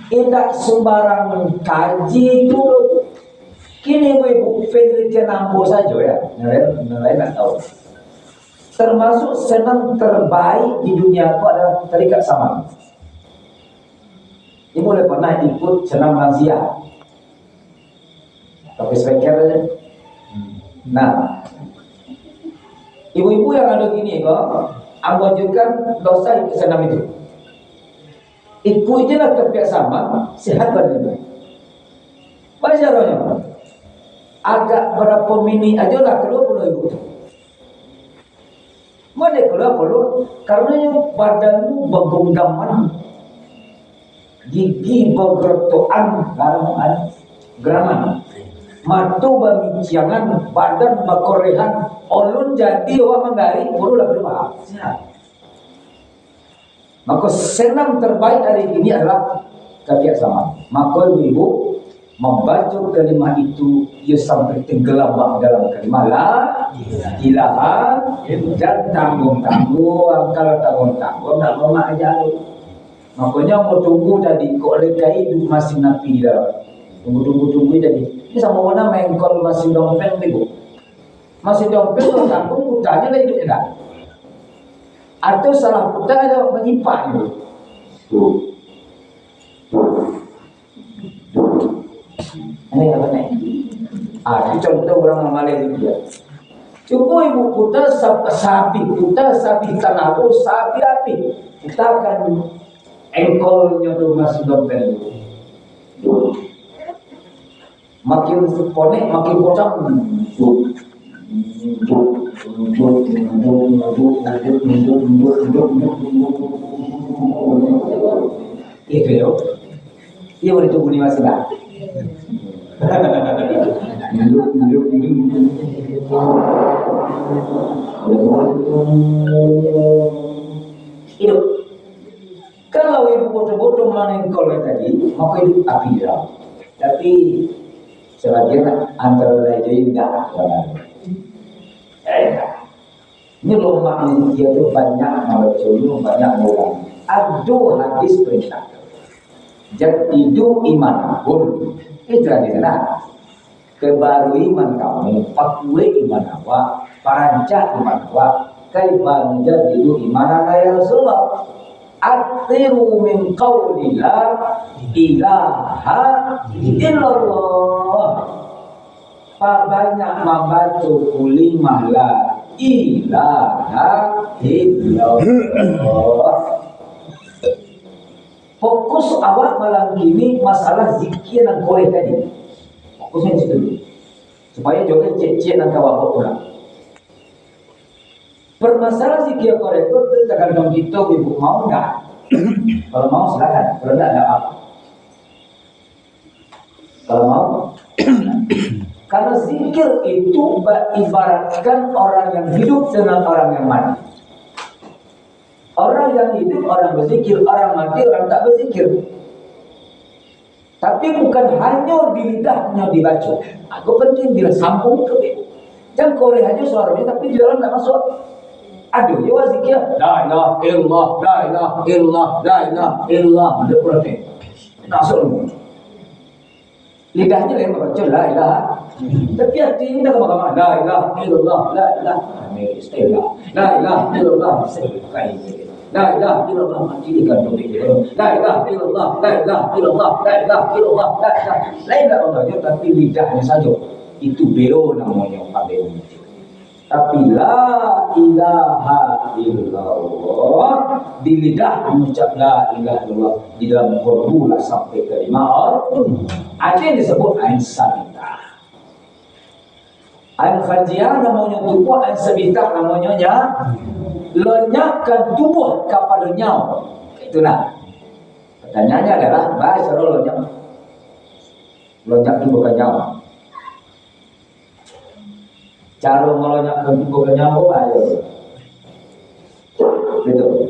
Tidak sembarang kaji itu. Kini ibu penelitian ambo saja ya, nelayan nggak tahu. Termasuk senang terbaik di dunia itu adalah terikat sama. Ibu boleh pernah ikut senam lansia, pakai speaker aja. Nah, ibu-ibu yang ada gini kok, ambo anjurkan dosa ikut senam itu. Ikut aja lah terbiasa sama, sehat badannya. Baca rohnya. Agak berapa mini aja lah keluar puluh ibu. Mana keluar puluh? Karena badanmu begenggaman, gigi begertuan, geraman, matu bamiciangan, badan bakorehan, olun jadi orang menggari, puluh lah keluar. Maka senam terbaik hari ini adalah kebiasaan. Maka ibu membaca kalimat itu ia sampai tenggelam dalam kalimat la ilaha dan tanggung-tanggung. Kalau tanggung-tanggung nak lemak aja. Makanya mau tunggu tadi kok oleh hidup masih napi di dalam. Tunggu jadi. Ini sama mana mengkol masih dompet ibu. Masih dompet kalau tanggung putanya lah hidupnya dah. Atau salah putar ada menyimpan ibu. Ini apa nih? Itu contoh orang Malaysia. Cuma ibu putar sapi tanago, sapi api. Kita akan engkolnya tuh masih dompet. Makin konek, makin kocak. Itu ya. Dia boleh tunggu di masih dah. Hidup. Kalau ibu bodoh-bodoh menengkol tadi, maka hidup api dia. Tapi sebagian antara lain tidak. Ini lomba dia itu banyak malucu, banyak orang. Aduh hadis perintah. Jadidu iman pun itu di sana. Kebarui iman kamu, pakue iman awak, parancah iman awak, kaifa jadidu iman ya Rasulullah. Akhiru min qaulillah ilaha illallah. Banyak membaca kulimah la ilaha illallah. Fokus awak malam ini masalah zikir dan korek tadi. Fokusnya di situ dulu. Supaya juga cek-cek dan kawal pulang. Permasalahan zikir korek itu tergantung kita ibu mau enggak. Kalau mau silakan, kalau enggak apa. Kalau mau. Karena zikir itu ibaratkan orang yang hidup dengan orang yang mati. Orang yang hidup, orang berzikir, orang mati, orang tak berzikir. Tapi bukan hanya di lidahnya dibaca. Aku penting bila sambung ke. Jangan korek aja suaranya, tapi di dalam tak masuk. Aduh, ya zikir. La ilaha illallah, la ilaha illallah, la ilaha illallah. Ada protes. Masuk dulu. Lidahnya lain baca la ilaha. Tapi hatinya dah kemana-mana. La ilaha illallah, la ilaha. La ilaha illallah. La ilaha illallah mati di kandung dia. La ilaha illallah, la ilaha illallah, la ilaha illallah, la ilaha. Lain tak orangnya tapi lidahnya saja. Itu belo namanya belo. Tapi la ilaha illallah di lidah mengucap la ilaha illallah di dalam qalbu lah sampai ke lima orang. Ada yang disebut ain sabitah. Ain khajiah namanya tubuh, ain sabitah namanya lenyapkan tubuh kepada nyawa. Itulah. Pertanyaannya adalah bahasa lenyap. Lenyap tubuh ke nyawa. Cara melenyapkan tubuh ke nyawa ayo. Betul.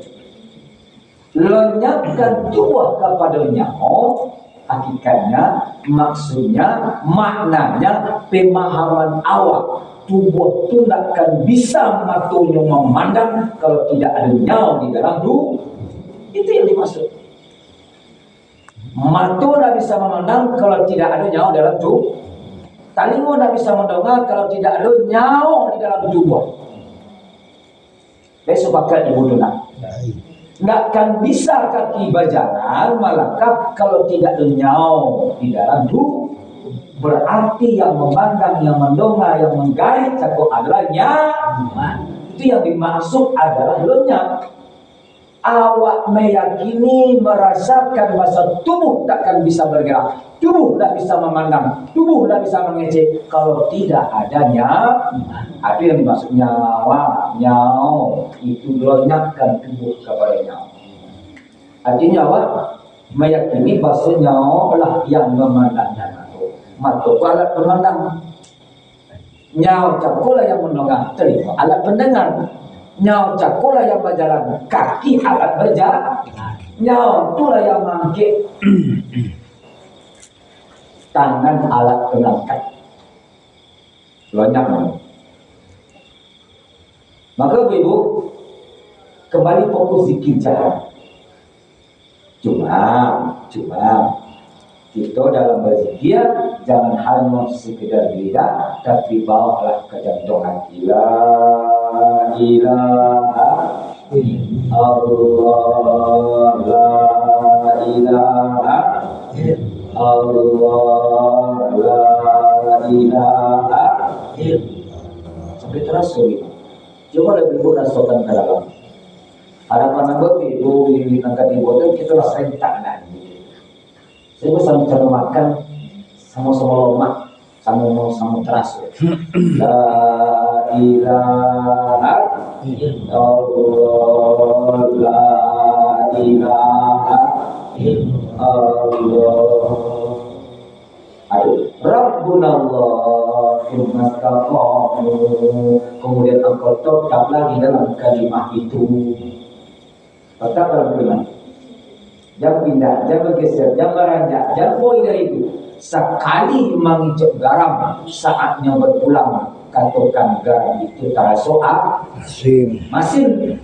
Lenyapkan tubuh kepada nyawa. Hakikatnya, maksudnya, maknanya, pemahaman awak. Tubuh itu tidak akan bisa matunya memandang kalau tidak ada nyawa di dalam tubuh. Itu yang dimaksud. Mata tidak bisa memandang kalau tidak ada nyawa dalam tubuh. Telinga tidak bisa mendengar kalau tidak ada nyawa di dalam tubuh. Besok pakai ibu tunak. Tidak akan bisa kaki berjalan malangkah kalau tidak ada nyawa di dalam tubuh. Berarti yang memandang, yang mendengar, yang menggait satu adalah nyawa. Itu yang dimaksud adalah lenyap. Awak meyakini, merasakan masa tubuh takkan bisa bergerak, tubuh tak bisa memandang, tubuh tak bisa mengecek kalau tidak ada nyawa. Itu yang dimaksud nyawa. Nyawa itu lenyapkan tubuh kepada nyawa. Artinya awak meyakini bahasa nyawa lah yang memandang nyawa. Mata alat pemandang, nyawa cakulah yang mendengar, telinga alat pendengar. Nyawa cakulah yang berjalan, kaki alat berjalan. Nyawa itulah yang mangkit, tangan alat pengangkat. Lenyap. Maka ibu kembali fokus zikir jalan. Cuma kita dalam berzikir jangan hanya sekedar lidah, tapi bawalah ke jantung hati. La ilaha illallah, la ilaha illallah, la ilaha illallah. Sampai terasa gitu. Coba lebih ibu rasakan ke dalam. Harapan aku ibu ini angkat ibu itu kita rasain tak lagi. Saya sama-sama makan, sama-sama lemak, sama-sama terasa. La ilaha illallah, la ilaha illallah. Aduh, Rabbunallah, innakaqamu. Kemudian engkau tetap lagi dalam kalimat itu. Tetap dalam kalimat. Jangan pindah, jangan bergeser, jangan beranjak, jangan boleh dari itu. Sekali mengicap garam, saatnya berpulang. Katakan garam itu terasa masin.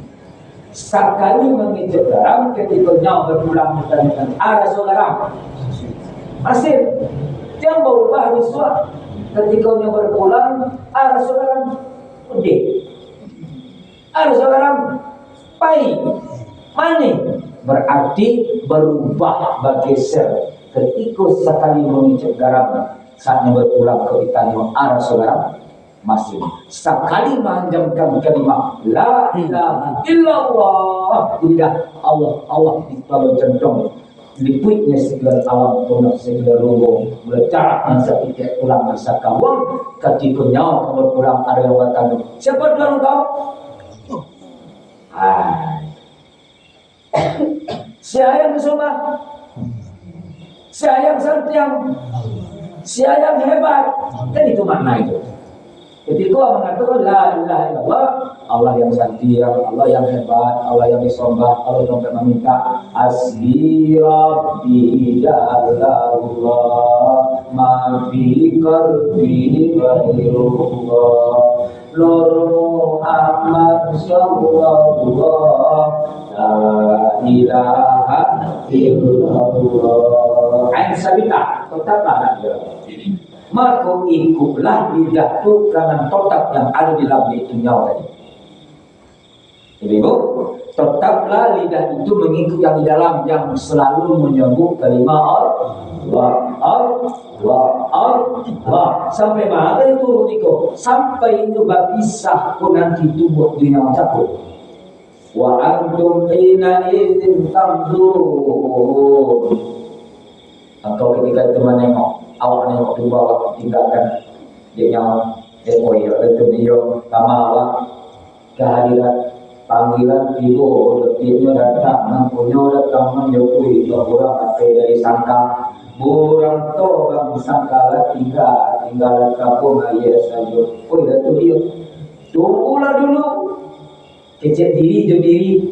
Sekali mengicap garam, ketika nyawa berpulang dengan rasa garam masin. Yang berubah disuap ketika nyawa berpulang rasa garam pedih, rasa garam pahit, manis. Berarti berubah, bergeser. Ketika sekali mengicap garam, saatnya berpulang ke ikannya arah garam masih. Sekali menjamkan kalimat la ilaha illallah, tidak Allah di dalam jantung. Lipuitnya segala alam punah, segala rumput meletak masa tidak pulang masa kawang. Ketika nyawa berpulang ada yang bertanya, siapa dalam kau? Siapa yang bersama? Siapa yang santiang? Siapa yang hebat? Kan itu makna itu. Ketika mengatakan la ilaha illallah, Allah yang santiang, Allah yang hebat, Allah yang disembah, Allah yang meminta asbi rabbi Allah ma fi qalbi ghairullah nur Muhammad sallallahu la ilaha illallah. Ain sabita tetaplah maka ikutlah lidah itu karena totak yang ada di dalam itu nyawa tadi. Jadi ibu, tetaplah lidah itu mengikut yang di dalam, yang selalu menyebut kalimat Allah sampai mana itu Niko? Sampai itu berpisah pun nanti tubuh di nyawa cakup. Wa antum hina idzin tanzurun. Engkau ketika itu menengok, awak nengok tubuh awak tinggalkan dia nyawa ya itu dia sama awak kehadiran panggilan ibu detiknya datang nampunya datang menyukui orang apa dari sangka burang to bang sangka tinggal kampung ayah saja itu dia tunggulah dulu kecek diri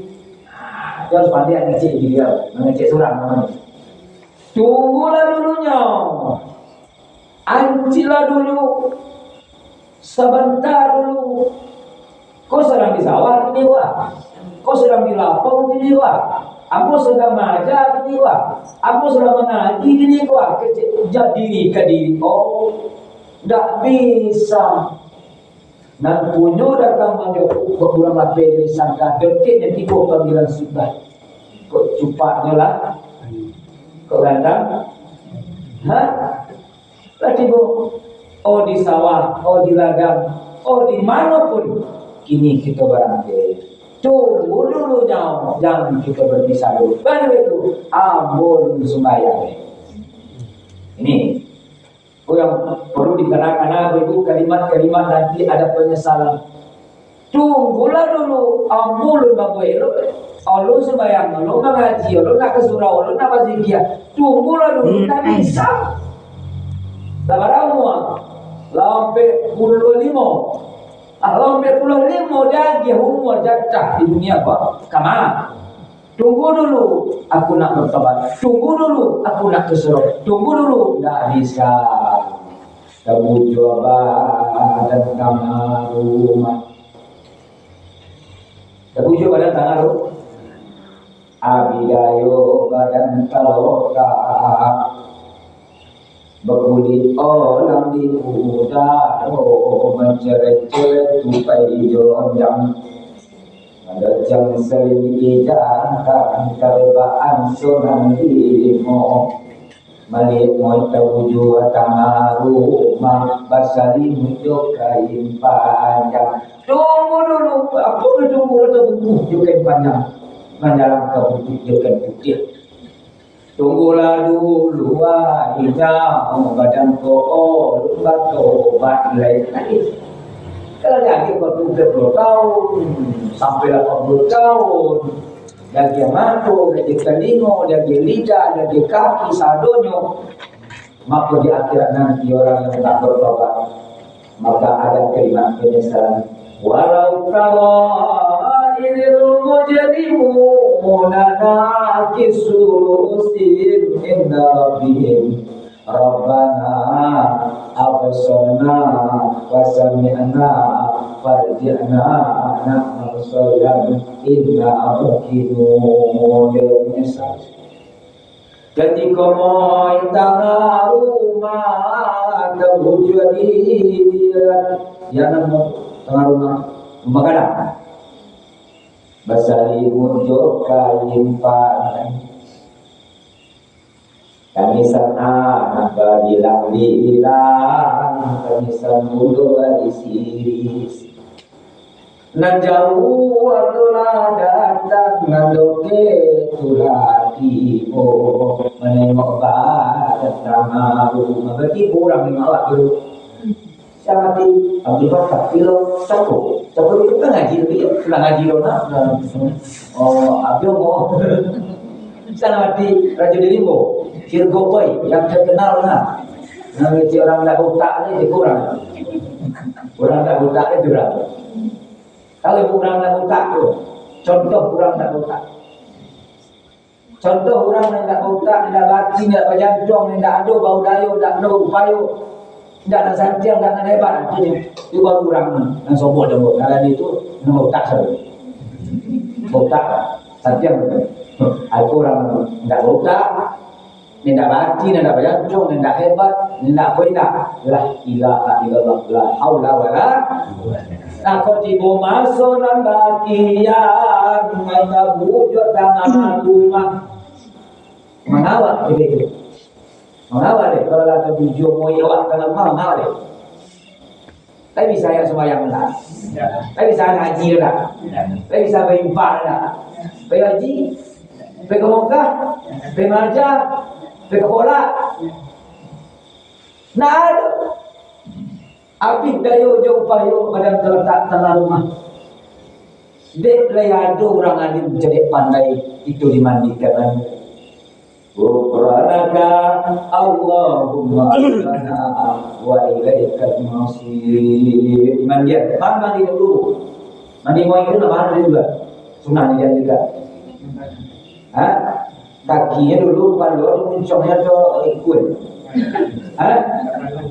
harus pandai ngecek diri mengecek seorang namanya. Tunggulah dulunya, ancilah dulu, sebentar dulu. Kau sedang di sawah ini wah, kau sedang di lapang ini wah, Aku sedang mengajar gini wah. Aku sedang mengaji gini wah. Jadi ke diri. Oh, tak bisa. Nan punyo datang menjauh ke bulan lapis dari sangka. Detik nanti kau panggilan sudah. Kau cupaknya lah. Kau gandang. Hah? Lagi bu. Oh di sawah. Oh di ladang. Oh di manapun. Kini kita berangkat. Tunggu dulu jangan kita berpisah dulu. Baru itu ambon sembahyang. Ini yang perlu dikenakan itu kalimat-kalimat nanti ada penyesalan. Tunggulah dulu ambon bapak elo. Lu sembahyang, lu mengaji, lu nak ke surau, lu nak bazikir. Tunggulah dulu, tak bisa. Sabaramu, lampe 25. Hampir 25 dia umur jatah di dunia apa? Kemana? Tunggu dulu, aku nak bertobat. Tunggu dulu, aku nak kesuruh. Tunggu dulu, tak bisa. Kamu coba dan tangan rumah. Kamu coba dan tangan rumah. Abidayo badan kaloka. Berkulit orang di udara menceret-ceret tupai jonjang ada jam seling dijangkan kerebaan sunan limo malik moita wujud tanah rumah basari muncul kain panjang. Tunggu dulu, aku tunggu buku kain panjang mendalam ke buku kain putih. Tunggulah dulu hijau badan kau lumbat tobat lain lagi. Kalau lagi kau 70 tahun sampai 80 tahun, lagi matu, lagi telingo, lagi lidah, lagi kaki, sadonyo, maka di akhirat nanti orang yang tak bertobat, maka ada kalimat penyesalan. Walau kawairil mujrimuna nakisurusin inda rabbihim Rabbana absarna wa sami'na farji'na na'mal sholihan inna muqinun. Ketika mau tanah rumah terwujud dia yang tengah rumah kadang basari muncul kain panjang kamisan anak bilang kamisan mudo isiris nan jauh waktulah datang nandoke tulatimu menengok badan tanah rumah berarti kurang 5 waktu. Saya mati, ambil bakat, kilo, cakup itu kan ngaji lebih, sudah ngaji lo nak. Oh, abang mau. Saya mati, Raja Dirimu, Kirgopoi, yang terkenal lah. Nanti orang tak otak ni kurang. Orang tak otak ni kurang. Kalau kurang tak otak tu, contoh kurang tak otak. Contoh orang yang tak otak, tak batin, tak berjantung, tak ada bau dayu, tak ada upayu. Tidak ada santiang, tidak ada hebat. Itu baru orang yang sombong dan bodoh. Karena itu nama otak saja. Otak, santiang. Aku orang tidak otak, tidak batin, tidak berjantung, tidak hebat, tidak benda. La ilaha illallah, la haula wala. Aku tiba masuk dan bagian, mereka wujud tangan rumah. Mengawal begitu. Mengawal deh, kalau ada tujuh mau iwak dalam mengawal deh. Tapi bisa yang sembahyang lah, tapi bisa ngaji lah, tapi bisa berimpah lah, berhaji, pergi ke Mekah, pergi marja, pergi ke Kuala. Nah ada, api dayu jauh payu badan terletak tanah rumah. Dek ada orang alim jadi pandai itu dimandikan. Subhanaka Allahumma lana wa ilaikal masir. Mandi dulu. Mandi mau itu nama juga. Sunnah dijanjikan. Kakinya dulu palu muncungnya tuh ikut.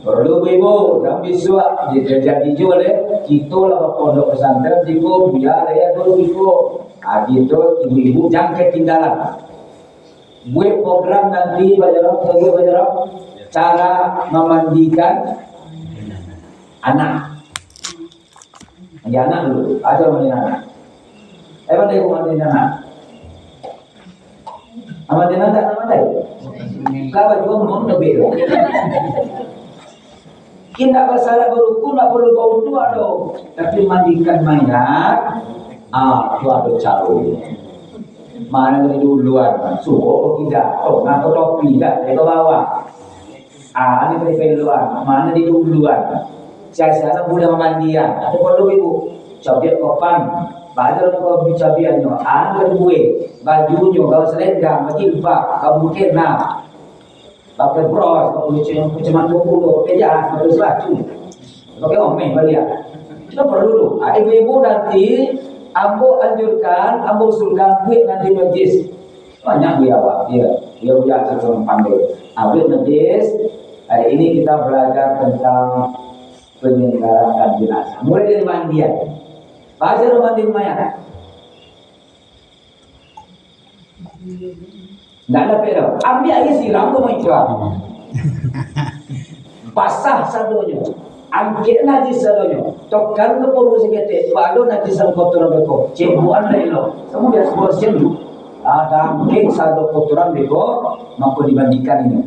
Perlu ibu dan biswa jadi jual kita lah pondok pesantren ibu biar ya dulu ibu. Gitu ibu-ibu jangan ketinggalan. Buat program nanti Bajarok cara memandikan anak. Mandi anak dulu, aja mandi anak. Mana ibu mandi anak? Mandi anak tak mandi. Kalau juga mau lebih. Kita masalah berhukum tak perlu bau tua dong. Tapi mandikan mainan, itu ada caru. Mana dari duluan, suhu tidak, ngaku topi tidak, dari ke bawah. Ini dari duluan, mana di duluan. Saya sekarang boleh memandian, ada perlu ibu. Cabiak kopan, baca kau bicabiannya, gue, bajunya, kau selendang, jilbab, kau kena. Pakai bros, cuma 20, pakai jas, pakai selatu, pakai omeng balik. Kita perlu dulu. Ibu-ibu nanti, ambo anjurkan, ambo usulkan buat nanti majlis. Banyak dia awak, dia seorang pandai. Buat majlis. Hari ini kita belajar tentang penyelenggaraan jenazah. Mulai dari mandian. Baca mandi mayat. Nggak ada pedo. Ambil aja siram tuh mau basah sadonya. Ambil najis sadonya. Tokan ke perlu segede. Baru najis sal kotoran beko. Cembuan relo. Kamu biasa buat cembu. Ada ambil sado kotoran beko. Mampu dibandingkan ini.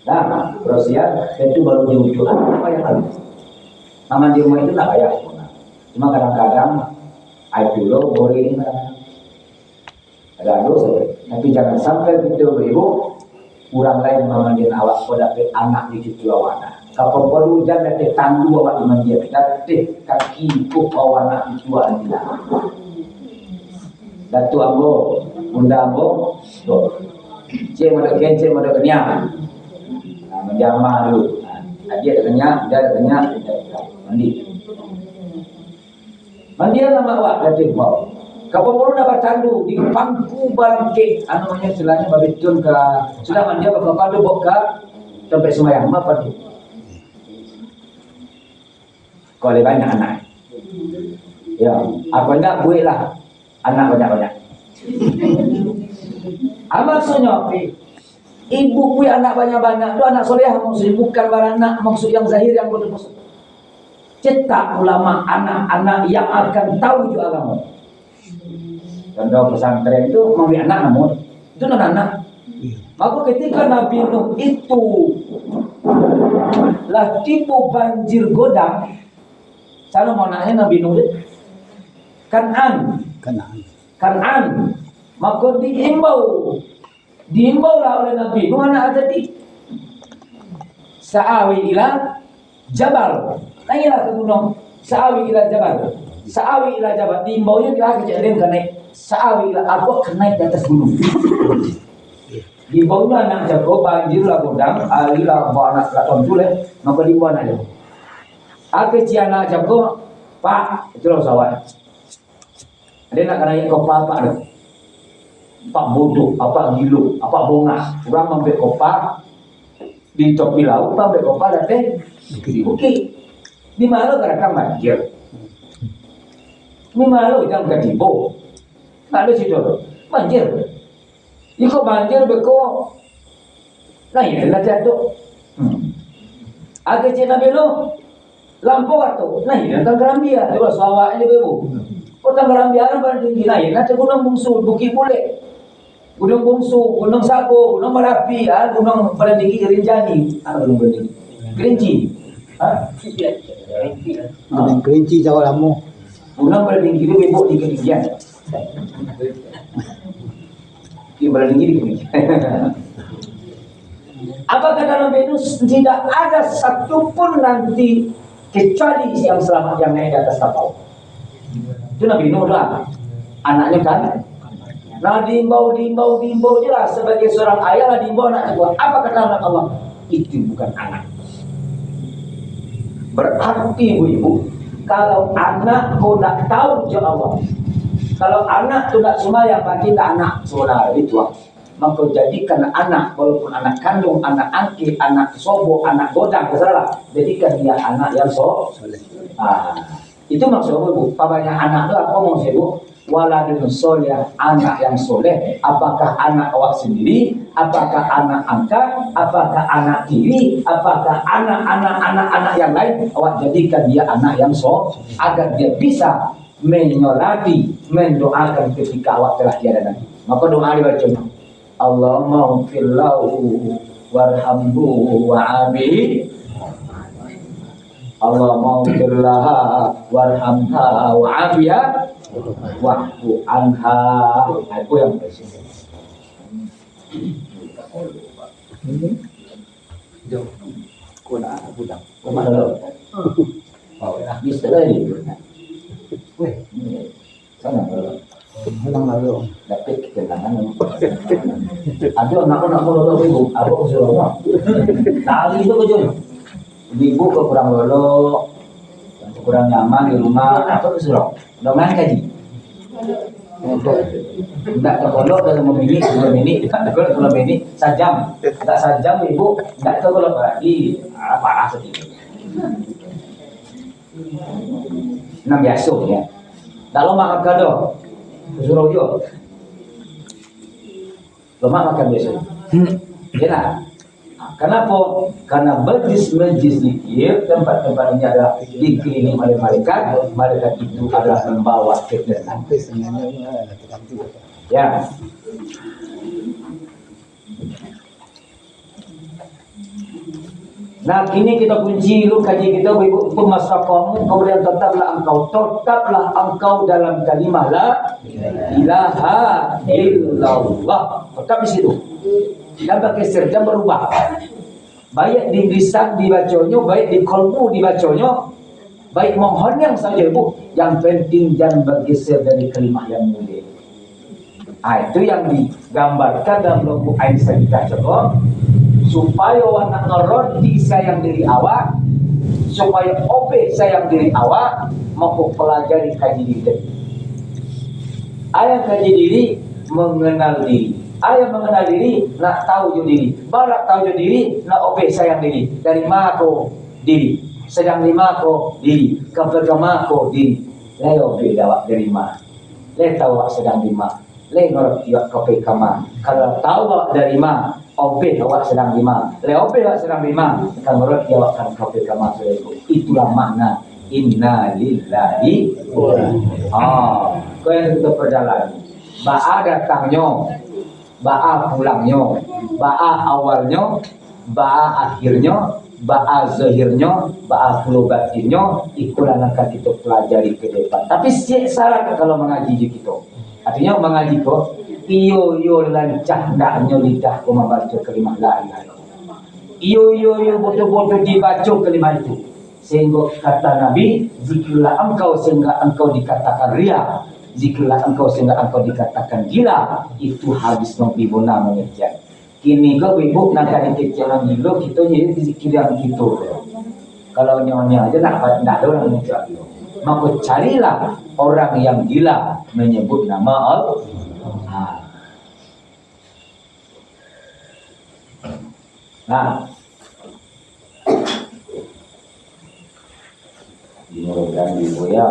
Nah, terus ya, itu baru di ujung. Apa yang lalu? Nama di rumah itu tak bayar. Cuma kadang-kadang air dulu boleh ini. Ada dosa, tapi jangan sampai gitu ibu kurang lain memandikan awak pada anak di cucu awana. Kalau baru hujan ada tandu awak dimandikan, datih kaki ku awana di cucu dia. Datu ambo, bunda ambo, tuh, cek ada kenyang, menjamah dulu. Dia ada kenyang, dia ada kenyang, mandi. Mandian nama awak datih bau. Kapal baru dapat candu di pangku bangkit, namanya istilahnya babitun ke sudah mandi apa kapal boka sampai semayang apa tu? Kalau banyak anak, ya apa enggak buat lah anak banyak. Maksudnya ibu punya anak banyak tu anak soleh maksudnya bukan beranak maksud yang zahir yang betul-betul. Cetak ulama anak-anak yang akan tahu juga agama. Contoh pesantren itu memilih anak namun itu anak. Maka ketika Nabi Nuh itu lah tipu banjir godang, saya mau nanya Nabi Nuh Kan'an, maka diimbau lah oleh Nabi Nuh anak jadi sa'awi ila jabal, naiklah ke gunung, sa'awi ila jabal, diimbaunya dia kejadian kan naik. Sa'awi lah aku akan naik di atas gunung. Di bawah anak jago banjir lah godang, ali lah bawa anak laton tule, maka di bawah aja. Aku ciana jago, Pak, itu loh sawah. Ada nak naik kopa apa ada? Pak bodoh, apa gilu, apa bonga. Orang mampu kopa di topi laut, mampu kopa datang di bukit. Di mana kadang banjir. Di mana jangan ketipu. Ada situ banjir. Iko banjir beko. Nah ini lah jatuh. Ada cina belo lampu atau. Nah ini tanggaran dia. Coba sawah ini bebo. Oh tanggaran dia kan paling tinggi. Nah ini nanti gunung bungsu, bukit bule, gunung bungsu, gunung Sabo, gunung Merapi, gunung paling tinggi Rinjani. Apa gunung paling tinggi? Kerinci. Gunung Kerinci Jawa Lamu. Gunung paling tinggi itu bebo di Keringgian. Ibarat ini apa kata Nabi itu tidak ada satupun nanti kecuali yang selamat yang naik di atas kapal. Itu Nabi Nuh lah anaknya kan. Nah diimbau jelas sebagai seorang ayah lah diimbau anaknya buat apa kata anak Allah itu bukan anak. Berarti ibu-ibu kalau anak kau nak tahu je Allah. Kalau anak tu tak sembahyang bagi anak saudara itu, maka jadikan anak walaupun anak kandung, anak angki, anak sobo, anak godang terserah, jadikan dia anak yang soleh. Itu maksudnya bu. Banyak anak tu aku ngomong sih bu. waladun soleh, anak yang soleh. Apakah anak awak sendiri, apakah anak angkat, apakah anak tiri, apakah anak yang lain, awak jadikan dia anak yang soleh agar dia bisa menyolati, mendoakan ketika awak telah tiada nanti. Maka doa dibaca, Allahumma ghfirlahu warhamhu wa'abihi, Allahumma ghfirlaha warhamha wa'afiha wa'fu anha. Itu yang presiden. Kuna budang. Kemana lo? Oh, bisa lagi. Weh, sana lo. Hilang lalu. Dapat ketenangan. Ada anak-anak lo ibu, apa usul lo? Tali itu kejun. Ibu ke kurang lolo, kurang nyaman di rumah, apa usul lo? Dengan kaji. Tidak terkolok dalam memilih sebelum ini, tidak terkolok sebelum ini sajam, tidak sajam ibu, tidak terkolok lagi parah sedikit. Enam biasa ya. Tak lama makan doh, suruh yo. Lama makan biasa. Ya. Kenapa? Karena majlis-majlis zikir, tempat-tempat ini adalah dikelilingi oleh malaikat. Malaikat itu adalah membawa ketenangan. Ya. Nah, kini kita kunci dulu kaji kita ibu itu masa kamu, kemudian tetaplah engkau dalam kalimah la ilaha illallah. Tetap di situ. Dan pakai serta berubah. Baik di lisan dibacanya, baik di kolbu dibacanya, baik mohon yang saja ibu. Yang penting jangan bergeser dari kalimah yang mulia. Itu yang digambarkan dalam buku Aisyah kita coba. Supaya anak ngeroti sayang diri awak, supaya ope sayang diri awak, mampu pelajari kaji diri. Ayah kaji diri, mengenal diri. Ayah mengenal diri, nak tahu jo diri. Barak tahu jo diri, nak ope sayang diri. Dari mako diri, sedang di mako diri, kepergama ko diri. Leo ope dawak dari ma, le tahu awak sedang di ma, le ngerti awak kope kama. Kalau tahu awak dari ma, ope awak sedang lima, leope awak sedang lima, akan mengerti awak akan kopi kama. Itulah makna inna lillahi wa kau yang kita perjalanan. Ba'a datangnya, ba'a pulangnya, ba'a awalnya, ba'a akhirnya, ba'a zahirnya, ba'a batinnya. Itulah yang akan kita pelajari ke depan. Tapi syarat kalau mengaji kita, artinya mengaji kok iyo lancah ndaknya lidahku membaca kalimat la ilaha illallah. Iyo betul-betul dibaca kalimat itu. Sehingga kata Nabi, zikirlah engkau sehingga engkau dikatakan ria, zikirlah engkau sehingga engkau dikatakan gila. Itu hadis Nabi Bona mengertikan. Kini kau ibu nak ada kecil gila, kita jadi zikir yang gitu. Kalau nyonya aja nak ada orang mengertikan. Maka carilah orang yang gila menyebut nama Allah. Nah, ini mudah-mudahan ibu ya